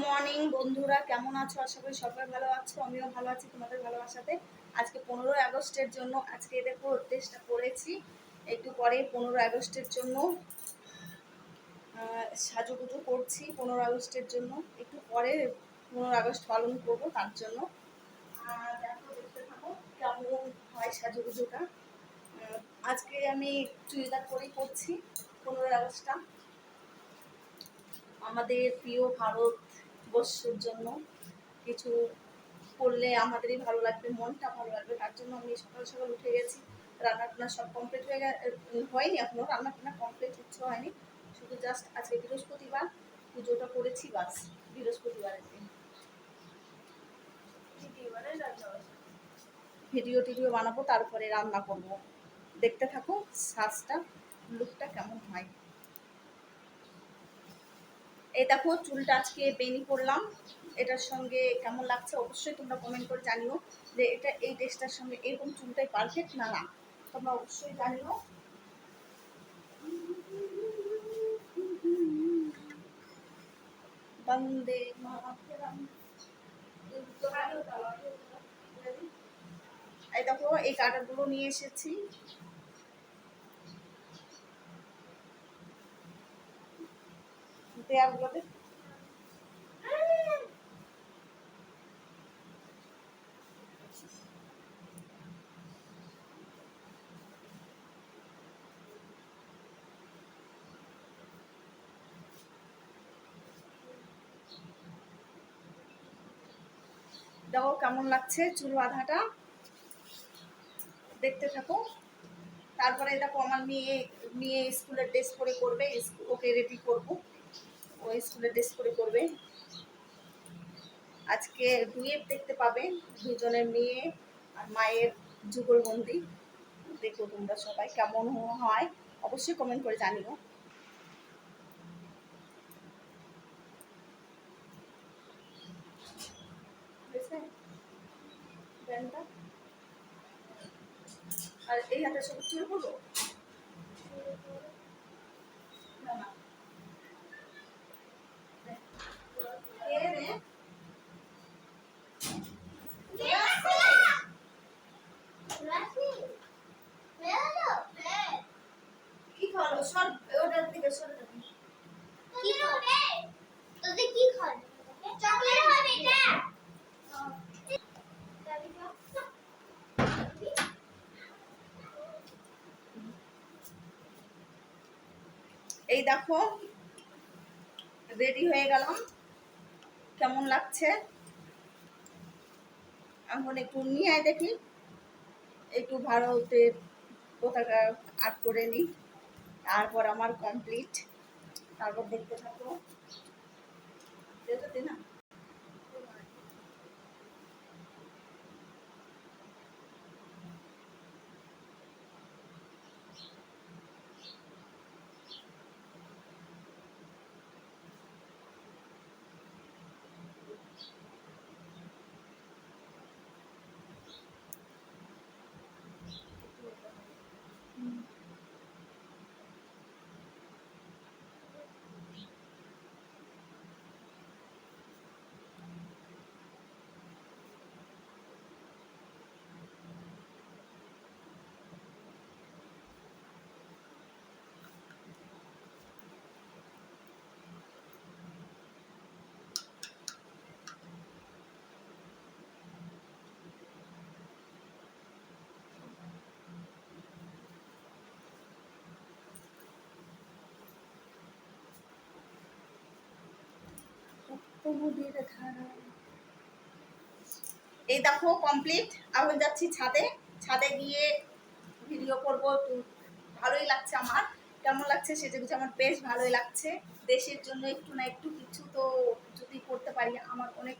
Morning বন্ধুরা, কেমন আছো? আশা করি সবাই ভালো আছো, আমিও ভালো আছি তোমাদের ভালোবাসাতে। আজকে 15ই আগস্টের জন্য আজকে দেখো ড্রেসটা পরেছি। একটু পরে 15ই আগস্টের জন্য সাজুগুজু করছি। 15ই আগস্টের জন্য একটু পরে 15ই আগস্ট পালন করবো, তার জন্য। আর দেখো, দেখতে থাকো কেমন হয় সাজুগুজুটা। আজকে আমি চুড়িদার পরেই করছি 15ই আগস্টটা আমাদের প্রিয় ভারতবর্ষের জন্য। কিছু করলে আমাদেরই ভালো লাগবে, মনটা ভালো লাগবে, তার জন্য আমি সকাল সকাল উঠে গেছি। রান্নাটান্না সব কমপ্লিট হয়নি এখনো, রান্নাটান্না কমপ্লিট হচ্ছে হয়নি, শুধু জাস্ট আজকে বৃহস্পতিবার পুজোটা করেছি, বাস। বৃহস্পতিবারের দিন ভিডিও টিডিও বানাবো, তারপরে রান্না করবো। দেখতে থাকো সাজটা, লুকটা কেমন হয়। এই দেখো চুলটা আজকে বেনি করলাম, এটার সঙ্গে কেমন লাগছে অবশ্যই তোমরা কমেন্ট করে জানিও যে এটা এই ড্রেসটার সঙ্গে এরকম চুলটাই পারফেক্ট না না, তোমরা অবশ্যই জানিও। বন্দে মাতরম। এই দেখো এই কাটারগুলো নিয়ে এসেছি। দেয়ারগুলোতে দেখো কেমন লাগছে চুল বাঁধাটা, দেখতে থাকো। তারপরে দেখো আমার মেয়ে মেয়ে স্কুলের ড্রেস পরে করবে, ওকে রেডি করবো, ও স্কুলের ড্রেস পরে করবে। আজকে ডুয়েট দেখতে পাবে, দুজনের মেয়ে আর মায়ের যুগলবন্দি। দেখো তোমরা সবাই কেমন হয় অবশ্যই কমেন্ট করে জানিও। আর এই হাতে সব চুল করবো না না কি খাওয়ালো সর, ওটার দিকে সরে যাবে। কি খাবে? তোদের কি খাবে? চকলেট হবে এটা। এই দেখো রেডি হয়ে গেলাম, কেমন লাগছে এখন একটু নিয়ে আয় দেখি, একটু ভারতের পতাকা আর্ট করে নিই, তারপর আমার কমপ্লিট। তারপর দেখতে থাকো না। এই দেখো কমপ্লিট। এখন যাচ্ছি ছাদে, ছাদে গিয়ে ভিডিও করবো। ভালোই লাগছে আমার, কেমন লাগছে সেটা কিছু আমার বেশ ভালোই লাগছে। দেশের জন্য একটু না একটু কিছু তো যদি করতে পারি আমার অনেক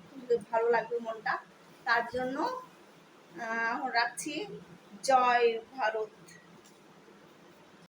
ভালো লাগবে মনটা, তার জন্য রাখছি। জয় ভারত।